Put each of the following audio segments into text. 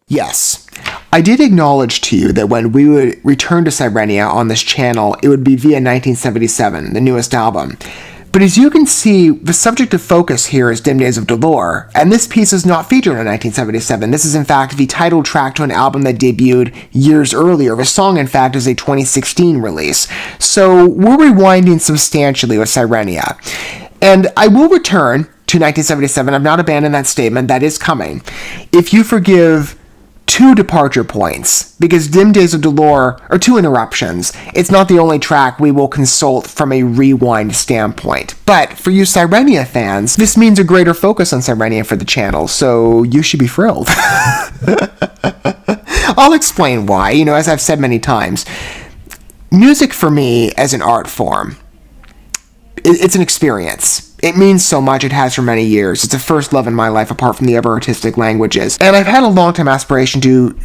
Yes, I did acknowledge to you that when we would return to SIRENIA on this channel, it would be via 1977, the newest album. But as you can see, the subject of focus here is Dim Days of Dolor, and this piece is not featured in 1977. This is in fact the title track to an album that debuted years earlier. The song, in fact, is a 2016 release. So we're rewinding substantially with SIRENIA. And I will return to 1977. I've not abandoned that statement. That is coming. If you forgive 2 departure points, because Dim Days of Dolor are 2 interruptions. It's not the only track we will consult from a rewind standpoint. But for you SIRENIA fans, this means a greater focus on SIRENIA for the channel, so you should be thrilled. I'll explain why. As I've said many times, music for me as an art form, it's an experience. It means so much. It has for many years. It's a first love in my life apart from the other artistic languages. And I've had a long-time aspiration to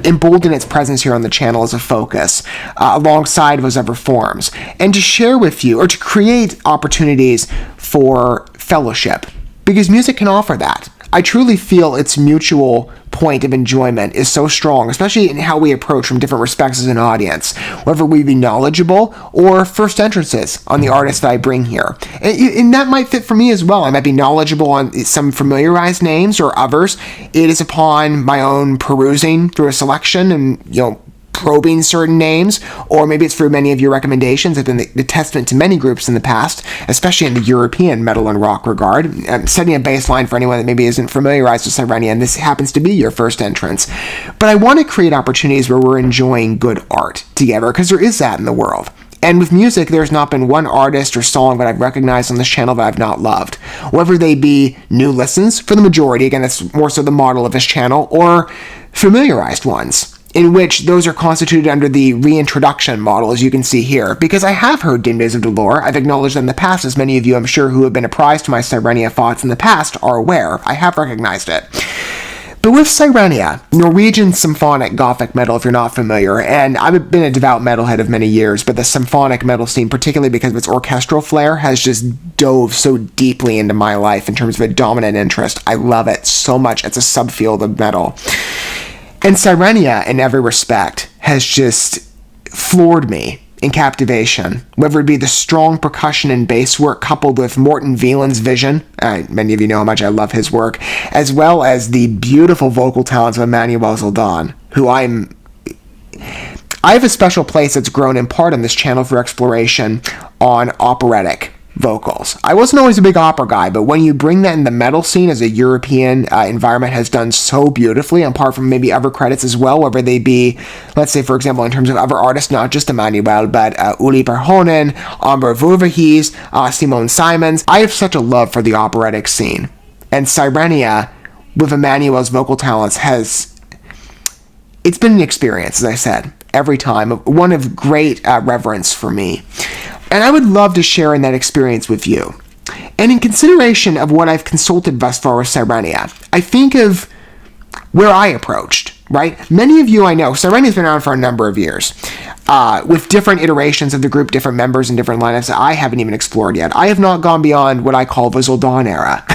embolden its presence here on the channel as a focus, alongside those other forms, and to share with you, or to create opportunities for fellowship, because music can offer that. I truly feel its mutual point of enjoyment is so strong, especially in how we approach from different respects as an audience, whether we be knowledgeable or first entrances on the artists that I bring here. And that might fit for me as well. I might be knowledgeable on some familiarized names or others. It is upon my own perusing through a selection and, probing certain names, or maybe it's through many of your recommendations. Have been the testament to many groups in the past, especially in the European metal and rock regard. Setting a baseline for anyone that maybe isn't familiarized with SIRENIA, and this happens to be your first entrance. But I want to create opportunities where we're enjoying good art together, because there is that in the world. And with music, there's not been one artist or song that I've recognized on this channel that I've not loved. Whether they be new listens, for the majority, again, that's more so the model of this channel, or familiarized ones, in which those are constituted under the Reintroduction model, as you can see here. Because I have heard Dim Days of Dolor, I've acknowledged them in the past, as many of you, I'm sure, who have been apprised to my SIRENIA thoughts in the past are aware. I have recognized it. But with SIRENIA, Norwegian symphonic gothic metal, if you're not familiar, and I've been a devout metalhead of many years, but the symphonic metal scene, particularly because of its orchestral flair, has just dove so deeply into my life in terms of a dominant interest. I love it so much. It's a subfield of metal. And SIRENIA, in every respect, has just floored me in captivation, whether it be the strong percussion and bass work coupled with Morten Veland's vision, many of you know how much I love his work, as well as the beautiful vocal talents of Emmanuel Zoldan, who I have a special place that's grown in part on this channel for exploration on operatic vocals. I wasn't always a big opera guy, but when you bring that in the metal scene as a European environment has done so beautifully, apart from maybe other credits as well, whether they be, let's say, for example, in terms of other artists, not just Emmanuel, but Uli Perhonen, Amber Verhees, Simone Simons. I have such a love for the operatic scene. And SIRENIA, with Emmanuel's vocal talents, it's been an experience, as I said, every time, one of great reverence for me. And I would love to share in that experience with you. And in consideration of what I've consulted thus far with SIRENIA, I think of where I approached, right? Many of you I know, SIRENIA's been around for a number of years, with different iterations of the group, different members and different lineups that I haven't even explored yet. I have not gone beyond what I call the Zoldan era.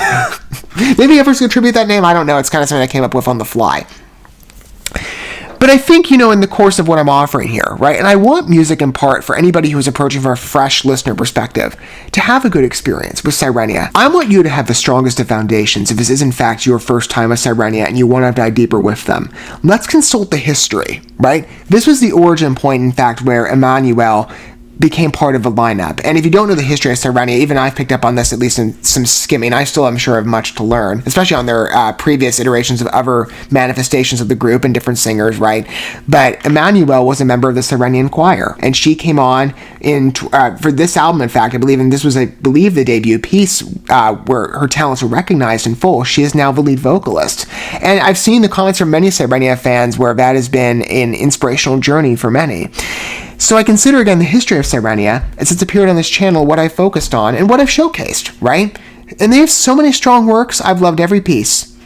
Maybe others contribute that name, I don't know. It's kind of something I came up with on the fly. But I think, in the course of what I'm offering here, right, and I want music in part for anybody who's approaching from a fresh listener perspective to have a good experience with SIRENIA. I want you to have the strongest of foundations if this is in fact your first time with SIRENIA and you want to dive deeper with them. Let's consult the history, right? This was the origin point, in fact, where Emmanuel became part of the lineup. And if you don't know the history of SIRENIA, even I've picked up on this, at least in some skimming. I still, I'm sure, have much to learn, especially on their previous iterations of other manifestations of the group and different singers, right? But Emmanuel was a member of the Sirenian choir, and she came on for this album, in fact, I believe, and this was, the debut piece where her talents were recognized in full. She is now the lead vocalist. And I've seen the comments from many SIRENIA fans where that has been an inspirational journey for many. So I consider, again, the history of SIRENIA, as it's appeared on this channel, what I've focused on, and what I've showcased, right? And they have so many strong works, I've loved every piece.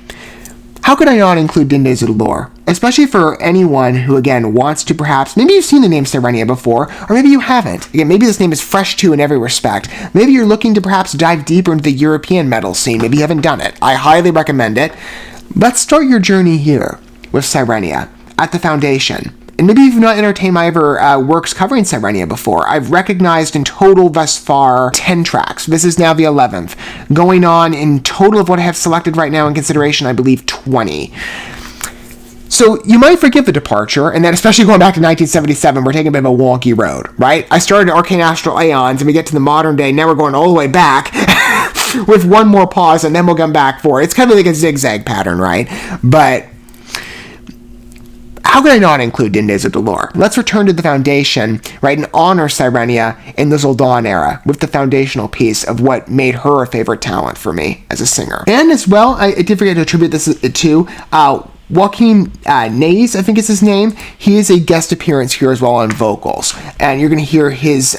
How could I not include Dim Days of Dolor? especially for anyone who, again, wants to perhaps, maybe you've seen the name Sirenia before, or maybe you haven't. Again, maybe this name is fresh to you in every respect. Maybe you're looking to perhaps dive deeper into the European metal scene. Maybe you haven't done it. I highly recommend it. Let's start your journey here with Sirenia at the foundation. And maybe you've not entertained my other works covering Sirenia before. I've recognized in total thus far 10 tracks. This is now the 11th. Going on in total of what I have selected right now in consideration, I believe 20. So you might forgive the departure, and then especially going back to 1977, we're taking a bit of a wonky road, right? I started in Arcane Astral Aeons, and we get to the modern day, now we're going all the way back with one more pause, and then we'll come back for it. It's kind of like a zigzag pattern, right? But how could I not include Dim Days of Dolor? Let's return to the foundation, right, and honor Sirenia in the Zoldan era with the foundational piece of what made her a favorite talent for me as a singer. And as well, I did forget to attribute this to Joaquin Nays, I think is his name. He is a guest appearance here as well on vocals. And you're going to hear his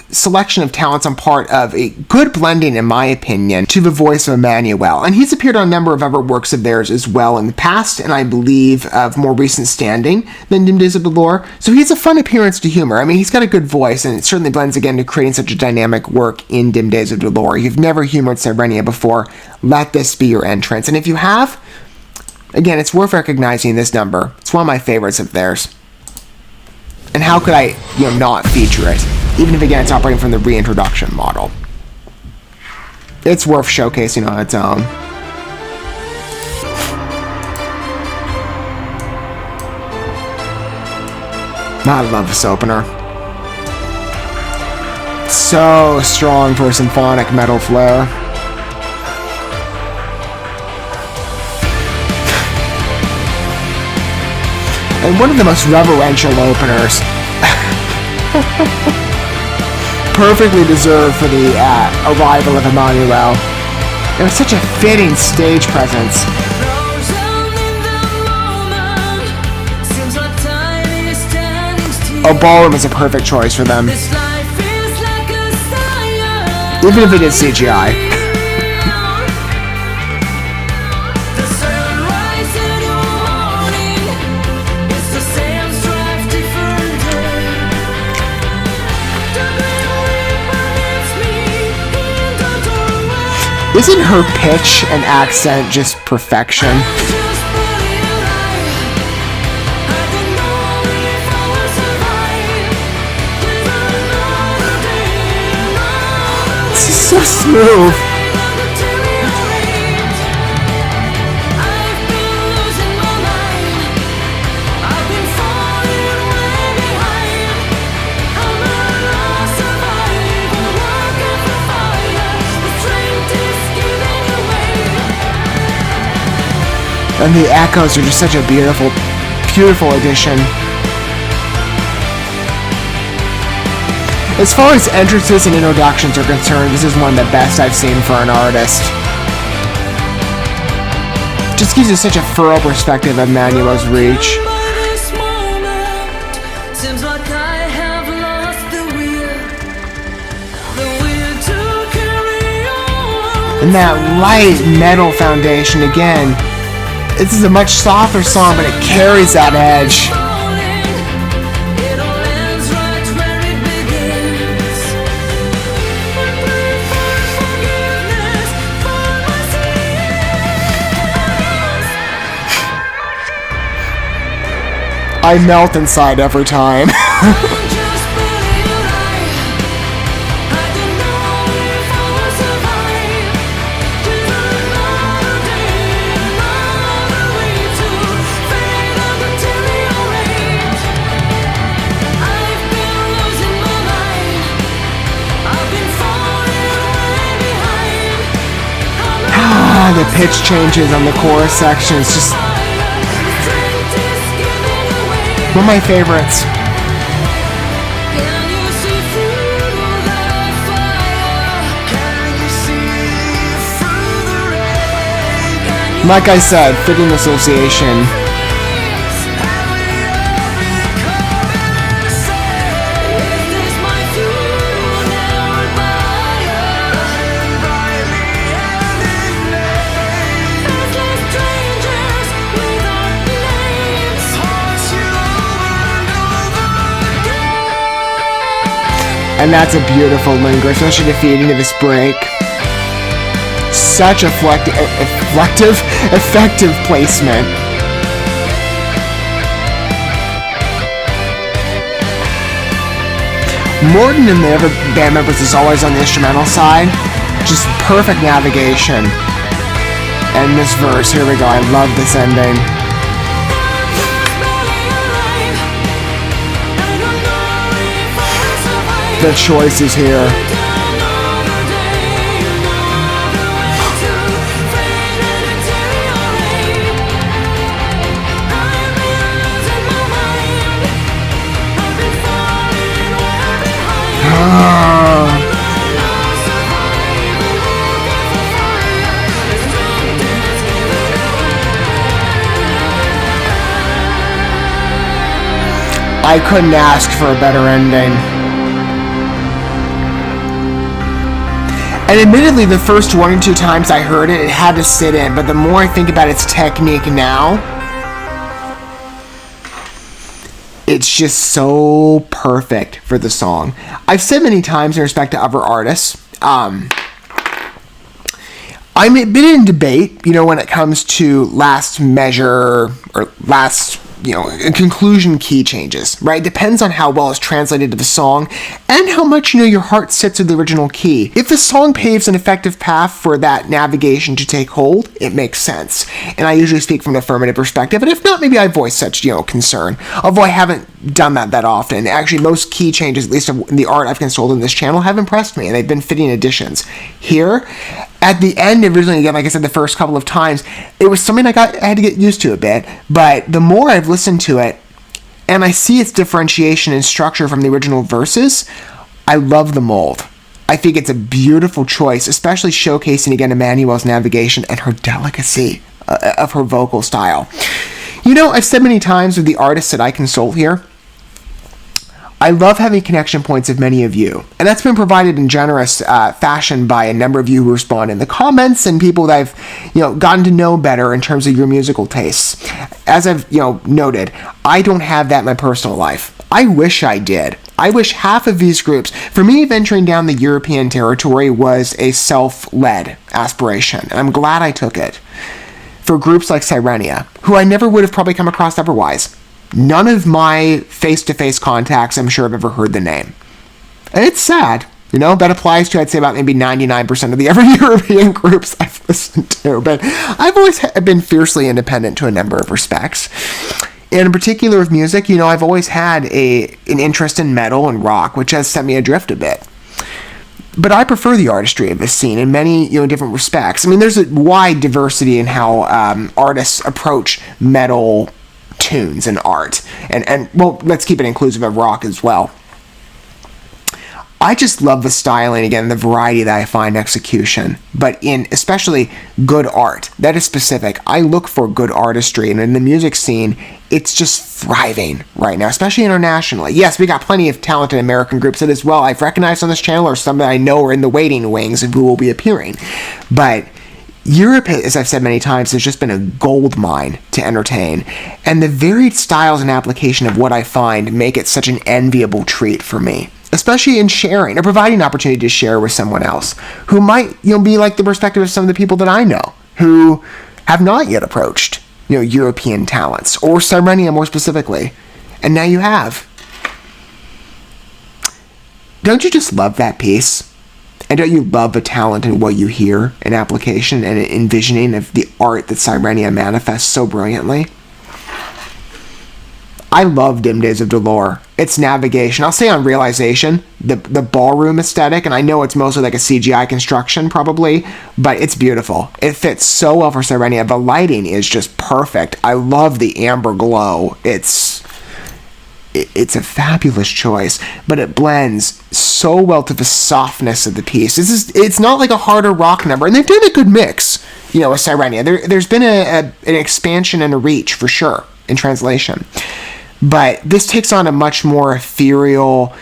selection of talents on part of a good blending, in my opinion, to the voice of Emmanuel. And he's appeared on a number of other works of theirs as well in the past, and I believe of more recent standing than Dim Days of Dolor. So he has a fun appearance to humor. I mean, he's got a good voice, and it certainly blends again to creating such a dynamic work in Dim Days of Dolor. You've never humored Sirenia before, let this be your entrance. And if you have, again, it's worth recognizing this number. It's one of my favorites of theirs. And how could I, not feature it? Even if, again, it's operating from the Reintroduction model. It's worth showcasing on its own. I love this opener. So strong for a symphonic metal flair. And one of the most reverential openers. Perfectly deserved for the arrival of Emmanuel. It was such a fitting stage presence. A ballroom is a perfect choice for them. Even if it is CGI. Isn't her pitch and accent just perfection? This is so smooth. And the echoes are just such a beautiful, beautiful addition. As far as entrances and introductions are concerned, this is one of the best I've seen for an artist. Just gives you such a thorough perspective of Emmanuel's reach. And that light metal foundation again. This is a much softer song, but it carries that edge. I melt inside every time. The pitch changes on the chorus section. It's just one of my favorites. Like I said, fitting association. And that's a beautiful linger, especially to feed into this break. Such effective placement. Morton and the other band members is always on the instrumental side. Just perfect navigation. And this verse, here we go, I love this ending. The choices here. I couldn't ask for a better ending. And admittedly, the first 1 or 2 times I heard it, it had to sit in. But the more I think about its technique now, it's just so perfect for the song. I've said many times in respect to other artists, I'm a bit in debate, when it comes to last measure or last, conclusion key changes, right? Depends on how well it's translated to the song and how much, your heart sits with the original key. If the song paves an effective path for that navigation to take hold, it makes sense. And I usually speak from an affirmative perspective, and if not, maybe I voice such, concern. Although I haven't done that often. Actually, most key changes, at least in the art I've consulted in this channel, have impressed me, and they've been fitting additions. Here, at the end, originally, again, like I said, the first couple of times, it was something I had to get used to a bit, but the more I've listened to it, and I see its differentiation and structure from the original verses, I love the mold. I think it's a beautiful choice, especially showcasing, again, Emmanuel's navigation and her delicacy of her vocal style. I've said many times with the artists that I consult here, I love having connection points of many of you, and that's been provided in generous fashion by a number of you who respond in the comments and people that I've, gotten to know better in terms of your musical tastes. As I've, noted, I don't have that in my personal life. I wish I did. I wish half of these groups, for me, venturing down the European territory was a self-led aspiration, and I'm glad I took it. For groups like SIRENIA, who I never would have probably come across otherwise. None of my face-to-face contacts, I'm sure, have ever heard the name. And it's sad. That applies to, I'd say, about maybe 99% of the other European groups I've listened to. But I've always been fiercely independent to a number of respects. And in particular with music, I've always had an interest in metal and rock, which has set me adrift a bit. But I prefer the artistry of this scene in many, different respects. I mean, there's a wide diversity in how artists approach metal tunes and art, and well, let's keep it inclusive of rock as well. I just love the styling, again, the variety that I find in execution, but in especially good art that is specific. I look for good artistry, and in the music scene, it's just thriving right now, especially internationally. Yes, we got plenty of talented American groups that as well I've recognized on this channel, or some that I know are in the waiting wings of who will be appearing, but Europe, as I've said many times, has just been a gold mine to entertain, and the varied styles and application of what I find make it such an enviable treat for me, especially in sharing or providing opportunity to share with someone else who might, be like the perspective of some of the people that I know who have not yet approached, European talents or SIRENIA more specifically, and now you have. Don't you just love that piece? And don't you love the talent in what you hear in application and envisioning of the art that SIRENIA manifests so brilliantly? I love Dim Days of Dolor. Its navigation, I'll say on realization, the ballroom aesthetic, and I know it's mostly like a CGI construction probably, but it's beautiful. It fits so well for SIRENIA. The lighting is just perfect. I love the amber glow. It's a fabulous choice, but it blends so well to the softness of the piece. It's not like a harder rock number, and they've done a good mix, with SIRENIA. There's been an expansion and a reach, for sure, in translation. But this takes on a much more ethereal,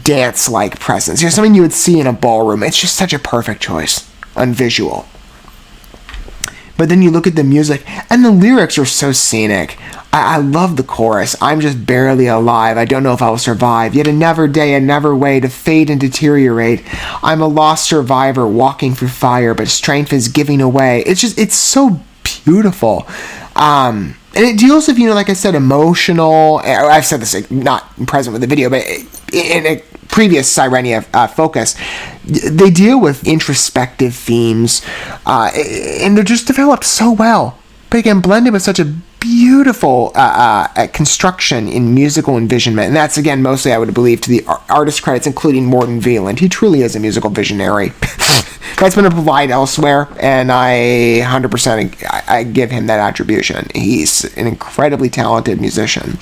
dance-like presence. Something you would see in a ballroom. It's just such a perfect choice on visual. but then you look at the music, and the lyrics are so scenic. I love the chorus. I'm just barely alive. I don't know if I'll survive. Yet another day, another way to fade and deteriorate. I'm a lost survivor walking through fire, but strength is giving away. It's so beautiful. And it deals with, like I said, emotional. I've said this not present with the video, but in a previous SIRENIA focus, they deal with introspective themes, and they're just developed so well. But again, blended with such a beautiful construction in musical envisionment, and that's again mostly, I would believe, to the artist credits, including Morton Veland. He truly is a musical visionary. That's been applied elsewhere, and I 100% I give him that attribution. He's an incredibly talented musician.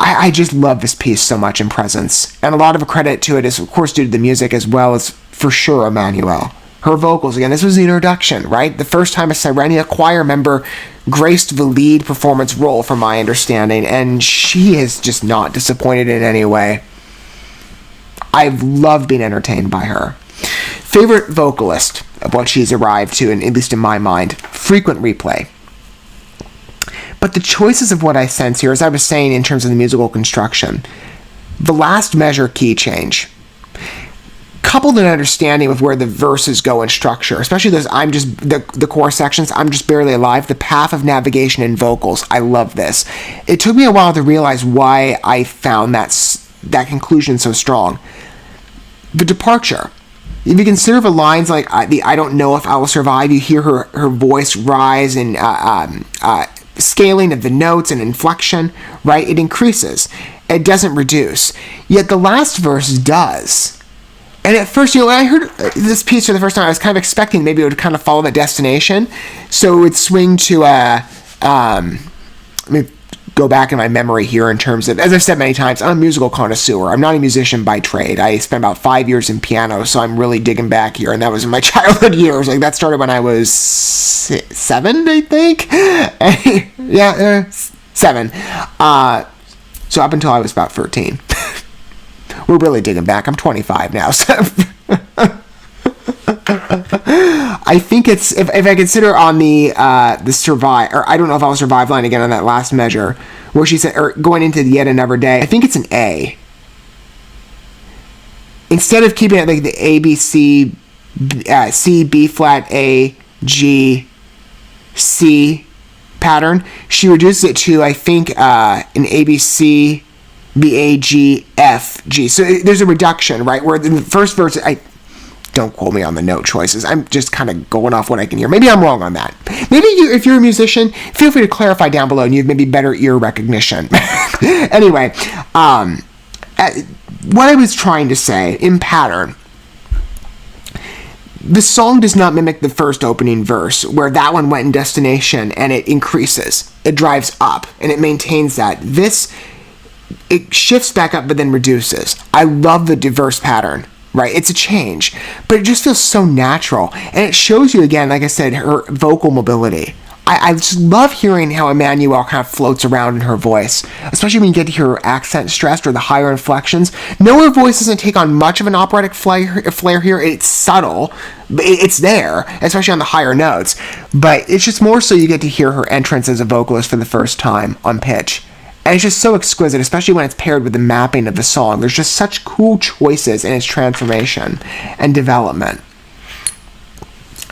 I just love this piece so much in Presence, and a lot of credit to it is, of course, due to the music as well as, for sure, Emmanuel. Her vocals, again, this was the introduction, right? The first time a SIRENIA choir member graced the lead performance role, from my understanding, and she is just not disappointed in any way. I've loved being entertained by her. Favorite vocalist of what she's arrived to, and at least in my mind, frequent replay. But the choices of what I sense here, as I was saying in terms of the musical construction, the last measure key change, coupled an understanding with where the verses go in structure, especially those the core sections, I'm just barely alive, the path of navigation in vocals. I love this. It took me a while to realize why I found that conclusion so strong. The departure. If you consider the lines like I don't know if I will survive, you hear her voice rise and scaling of the notes and inflection, right? It increases. It doesn't reduce. Yet the last verse does. And at first, when I heard this piece for the first time, I was kind of expecting maybe it would kind of follow that destination. So it would swing to let me go back in my memory here in terms of, as I've said many times, I'm a musical connoisseur. I'm not a musician by trade. I spent about 5 years in piano, so I'm really digging back here. And that was in my childhood years. Like, that started when I was 7, I think. Yeah, 7. So up until I was about 13. We're really digging back. I'm 25 now, so I think it's, if I consider on the survive, or I don't know if I'll survive line again on that last measure, where she said, or going into the yet another day, I think it's an A. Instead of keeping it like the A, B, C, C, B flat, A, G, C pattern, she reduces it to, I think, an A, B, C, B, A, G, F, G. So there's a reduction, right? Where in the first verse, don't quote me on the note choices. I'm just kind of going off what I can hear. Maybe I'm wrong on that. Maybe if you're a musician, feel free to clarify down below and you have maybe better ear recognition. Anyway, what I was trying to say in pattern, the song does not mimic the first opening verse, where that one went in destination and it increases. It drives up and it maintains that. It shifts back up but then reduces. I love the diverse pattern, right? It's a change, but it just feels so natural. And it shows you, again, like I said, her vocal mobility. I just love hearing how Emmanuel kind of floats around in her voice, especially when you get to hear her accent stressed or the higher inflections. No, her voice doesn't take on much of an operatic flair here. It's subtle, but it's there, especially on the higher notes. But it's just more so you get to hear her entrance as a vocalist for the first time on pitch. And it's just so exquisite, especially when it's paired with the mapping of the song. There's just such cool choices in its transformation and development.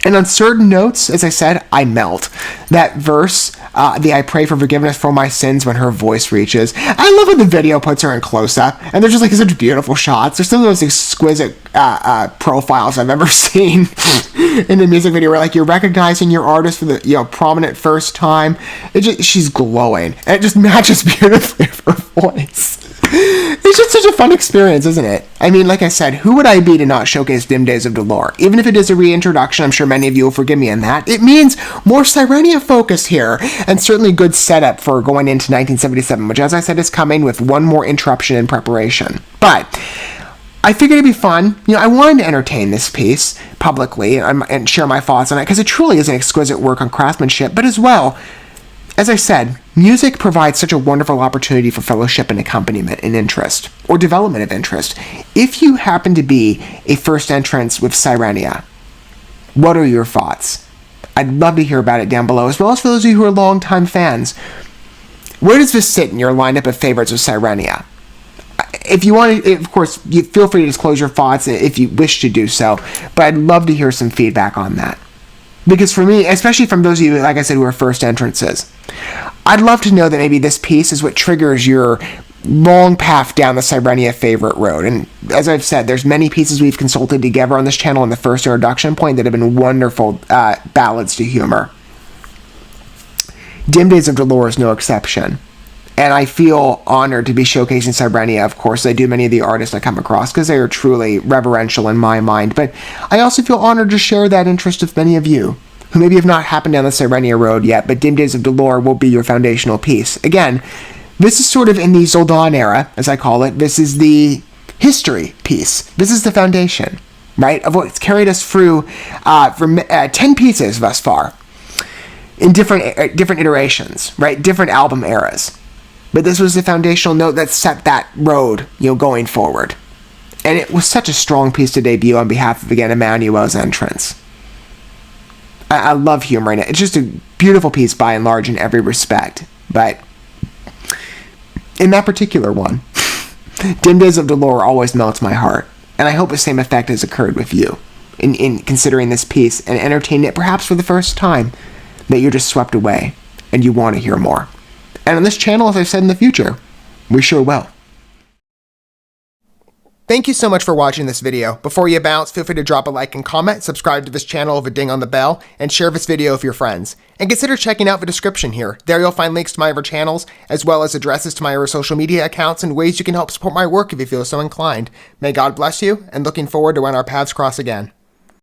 And on certain notes, as I said, I melt. That verse, the I pray for forgiveness for my sins when her voice reaches. I love when the video puts her in close-up, and they're just like such beautiful shots. They're some of the most exquisite profiles I've ever seen in the music video, where like you're recognizing your artist for the prominent first time. She's glowing, and it just matches beautifully with her voice. It's just such a fun experience, isn't it? I mean, like I said, who would I be to not showcase Dim Days of Dolor? Even if it is a reintroduction, I'm sure many of you will forgive me on that. It means more SIRENIA focus here, and certainly good setup for going into 1977, which, as I said, is coming with one more interruption in preparation. But I figured it'd be fun. I wanted to entertain this piece publicly and share my thoughts on it, because it truly is an exquisite work on craftsmanship, but as well, as I said, music provides such a wonderful opportunity for fellowship and accompaniment and interest, or development of interest. If you happen to be a first entrance with SIRENIA, what are your thoughts? I'd love to hear about it down below, as well as for those of you who are longtime fans. Where does this sit in your lineup of favorites with SIRENIA? If you want to, of course, you feel free to disclose your thoughts if you wish to do so, but I'd love to hear some feedback on that. Because for me, especially from those of you, like I said, who are first entrances, I'd love to know that maybe this piece is what triggers your long path down the SIRENIA favorite road. And as I've said, there's many pieces we've consulted together on this channel in the first introduction point that have been wonderful ballads to humor. Dim Days of Dolor is no exception. And I feel honored to be showcasing SIRENIA. Of course, I do many of the artists I come across because they are truly reverential in my mind. But I also feel honored to share that interest with many of you who maybe have not happened down the SIRENIA road yet, but Dim Days of Dolor will be your foundational piece. Again, this is sort of in the Zoldan era, as I call it. This is the history piece. This is the foundation, right, of what's carried us through from 10 pieces thus far in different iterations, right, different album eras. But this was the foundational note that set that road, going forward. And it was such a strong piece to debut on behalf of, again, Emmanuel's entrance. I love humor in it. It's just a beautiful piece by and large in every respect. But in that particular one, Dim Days of Dolor always melts my heart. And I hope the same effect has occurred with you in considering this piece and entertaining it perhaps for the first time, that you're just swept away and you want to hear more. And on this channel, as I've said in the future, we sure will. Thank you so much for watching this video. Before you bounce, feel free to drop a like and comment, subscribe to this channel with a ding on the bell, and share this video with your friends. And consider checking out the description here. There you'll find links to my other channels, as well as addresses to my other social media accounts and ways you can help support my work if you feel so inclined. May God bless you, and looking forward to when our paths cross again.